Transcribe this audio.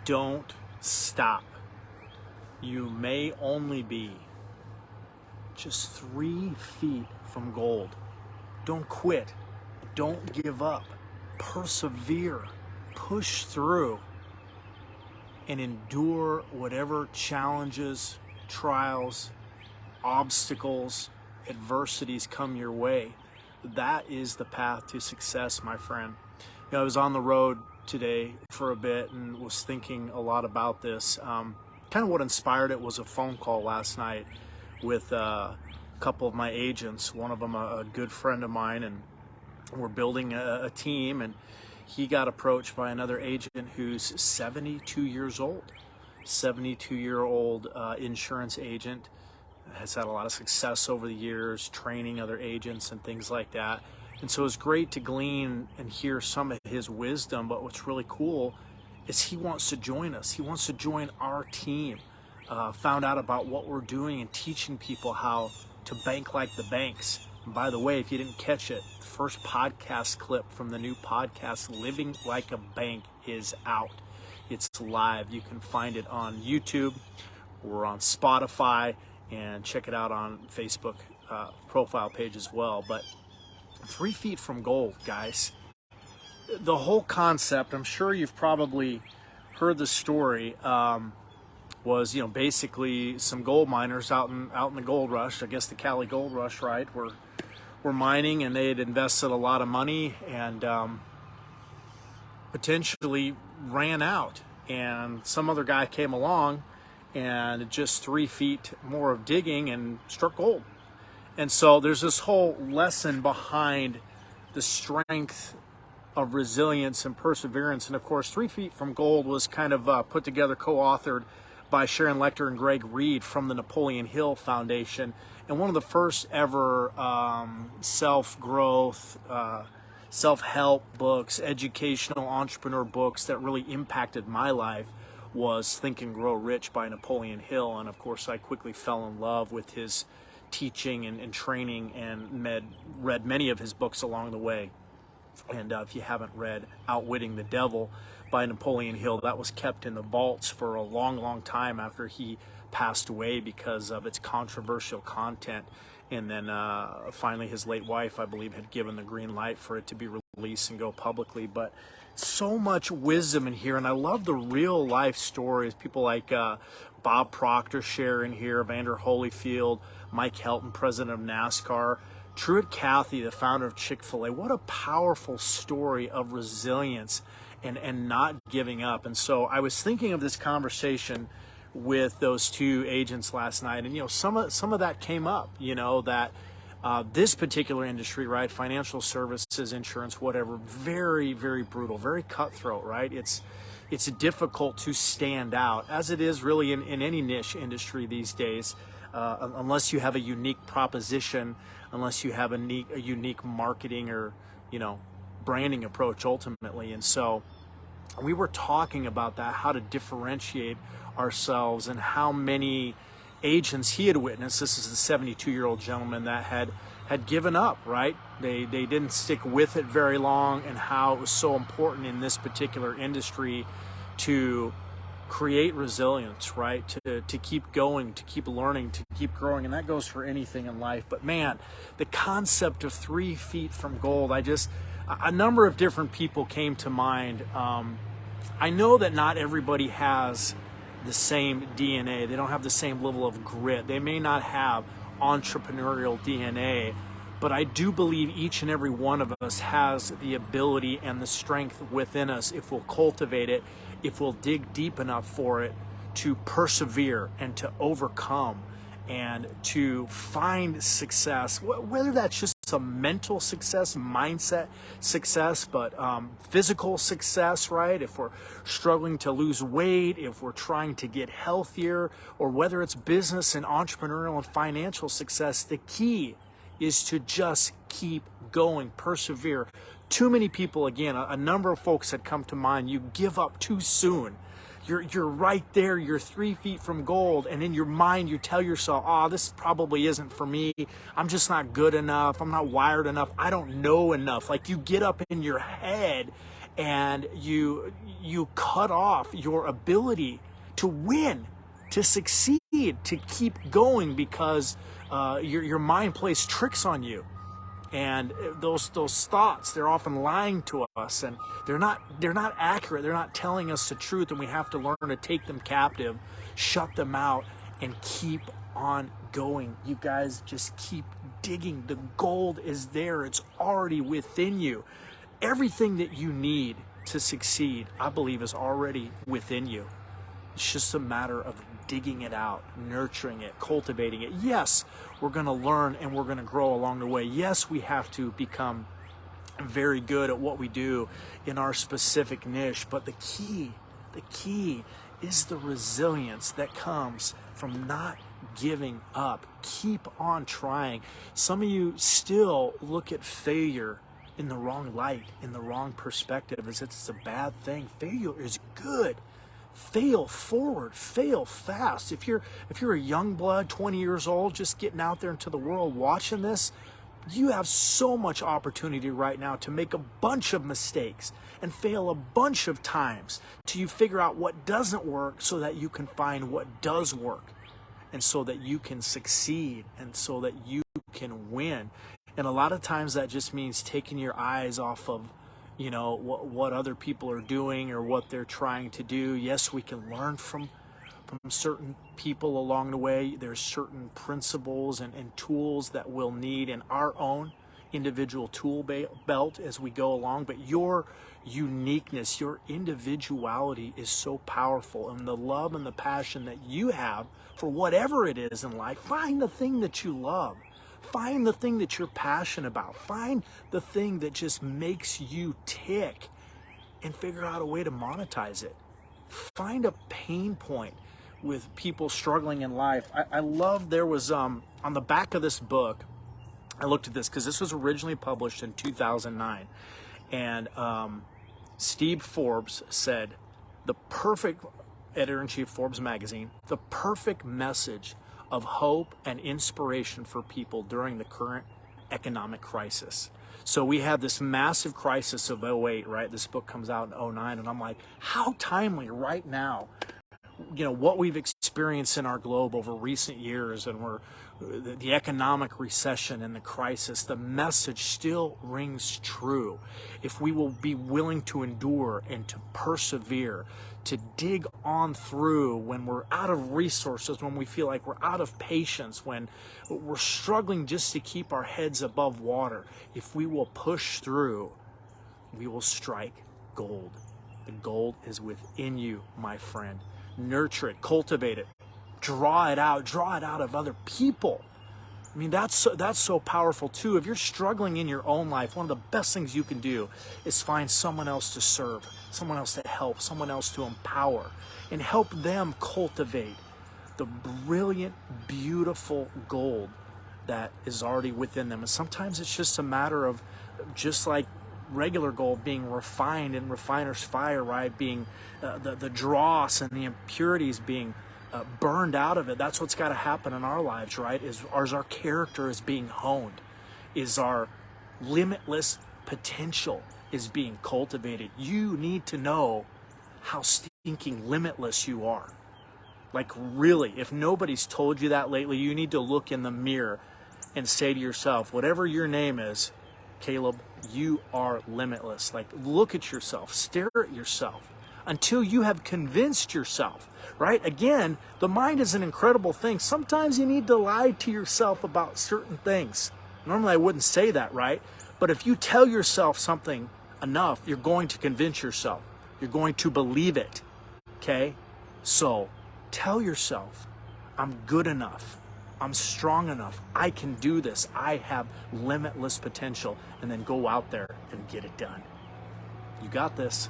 Don't stop. You may only be just 3 feet from gold. Don't quit. Don't give up. Persevere. Push through. And endure whatever challenges, trials, obstacles, adversities come your way. That is the path to success, my friend. I was on the road today for a bit and was thinking a lot about this. Kind of what inspired it was a phone call last night with a couple of my agents, one of them a good friend of mine, and we're building a team, and he got approached by another agent who's 72 years old. 72-year-old insurance agent, has had a lot of success over the years, training other agents and things like that. And so it's great to glean and hear some of his wisdom, but what's really cool is he wants to join us. He wants to join our team. Found out about what we're doing and teaching people how to bank like the banks. And by the way, if you didn't catch it, the first podcast clip from the new podcast, Living Like a Bank, is out. It's live. You can find it on YouTube. We're on Spotify, and check it out on Facebook profile page as well. But 3 feet from gold, guys. The whole concept, I'm sure you've probably heard the story, was, basically some gold miners out in the gold rush, I guess the Cali gold rush, right, were mining, and they had invested a lot of money and potentially ran out. And some other guy came along and just 3 feet more of digging and struck gold. And so there's this whole lesson behind the strength of resilience and perseverance. And of course, 3 feet from gold was kind of put together, co-authored by Sharon Lechter and Greg Reed from the Napoleon Hill Foundation. And one of the first ever self-growth, self-help books, educational entrepreneur books that really impacted my life was Think and Grow Rich by Napoleon Hill. And of course, I quickly fell in love with his teaching and training, and read many of his books along the way. And if you haven't read Outwitting the Devil by Napoleon Hill, that was kept in the vaults for a long, long time after he passed away because of its controversial content. And then finally his late wife, I believe, had given the green light for it to be released and go publicly. But so much wisdom in here, and I love the real life stories. People like Bob Proctor share in here, Evander Holyfield, Mike Helton, president of NASCAR, Truett Cathy, the founder of Chick-fil-A. What a powerful story of resilience and not giving up. And so I was thinking of this conversation with those two agents last night, and some of that came up, that this particular industry, right, financial services, insurance, whatever, very, very brutal, very cutthroat, right? It's difficult to stand out, as it is really in any niche industry these days, unless you have a unique proposition, unless you have a unique marketing or branding approach ultimately. And so we were talking about that, how to differentiate ourselves, and how many agents he had witnessed. This is the 72-year-old gentleman that had given up, right? They didn't stick with it very long, and how it was so important in this particular industry to create resilience, right? To keep going, to keep learning, to keep growing. And that goes for anything in life. But man, the concept of 3 feet from gold, a number of different people came to mind. I know that not everybody has the same DNA. They don't have the same level of grit. They may not have entrepreneurial DNA, but I do believe each and every one of us has the ability and the strength within us, if we'll cultivate it, if we'll dig deep enough for it, to persevere and to overcome and to find success, whether that's just a mental success, mindset success, but physical success, right? If we're struggling to lose weight, if we're trying to get healthier, or whether it's business and entrepreneurial and financial success, the key is to just keep going, persevere. Too many people, again, a number of folks that come to mind, you give up too soon. You're right there, you're 3 feet from gold, and in your mind you tell yourself, this probably isn't for me, I'm just not good enough, I'm not wired enough, I don't know enough. Like, you get up in your head and you cut off your ability to win, to succeed, to keep going, because your mind plays tricks on you. And those thoughts, they're often lying to us, and they're not accurate. They're not telling us the truth, and we have to learn to take them captive, shut them out, and keep on going. You guys just keep digging. The gold is there. It's already within you. Everything that you need to succeed, I believe, is already within you. It's just a matter of digging it out, nurturing it, cultivating it. Yes, we're going to learn and we're going to grow along the way. Yes, we have to become very good at what we do in our specific niche. But the key is the resilience that comes from not giving up. Keep on trying. Some of you still look at failure in the wrong light, in the wrong perspective, as it's a bad thing. Failure is good. Fail forward, fail fast. If you're a young blood, 20 years old, just getting out there into the world watching this, you have so much opportunity right now to make a bunch of mistakes and fail a bunch of times till you figure out what doesn't work, so that you can find what does work, and so that you can succeed, and so that you can win. And a lot of times that just means taking your eyes off of what other people are doing or what they're trying to do. Yes, we can learn from certain people along the way. There's certain principles and tools that we'll need in our own individual tool belt as we go along. But your uniqueness, your individuality is so powerful, and the love and the passion that you have for whatever it is in life, find the thing that you love. Find the thing that you're passionate about. Find the thing that just makes you tick, and figure out a way to monetize it. Find a pain point with people struggling in life. I love, there was on the back of this book, I looked at this because this was originally published in 2009, and Steve Forbes said, the perfect, editor-in-chief Forbes magazine, the perfect message of hope and inspiration for people during the current economic crisis. So we had this massive crisis of '08, right? This book comes out in '09, and I'm like, how timely right now, what we've experienced in our globe over recent years, and the economic recession and the crisis, the message still rings true. If we will be willing to endure and to persevere, to dig on through when we're out of resources, when we feel like we're out of patience, when we're struggling just to keep our heads above water, if we will push through, we will strike gold. The gold is within you, my friend. Nurture it, cultivate it, draw it out of other people. I mean, that's so powerful too. If you're struggling in your own life, one of the best things you can do is find someone else to serve, someone else to help, someone else to empower, and help them cultivate the brilliant, beautiful gold that is already within them. And sometimes it's just a matter of, just like regular gold, being refined in refiner's fire, right? Being the dross and the impurities being burned out of it. That's what's got to happen in our lives, right? Is our character is being honed, is our limitless potential is being cultivated. You need to know how stinking limitless you are. Like, really, if nobody's told you that lately, you need to look in the mirror and say to yourself, whatever your name is, Caleb, you are limitless. Like, look at yourself, stare at yourself until you have convinced yourself, right? Again, the mind is an incredible thing. Sometimes you need to lie to yourself about certain things. Normally I wouldn't say that, right? But if you tell yourself something enough, you're going to convince yourself. You're going to believe it, okay? So tell yourself, I'm good enough. I'm strong enough. I can do this. I have limitless potential. And then go out there and get it done. You got this.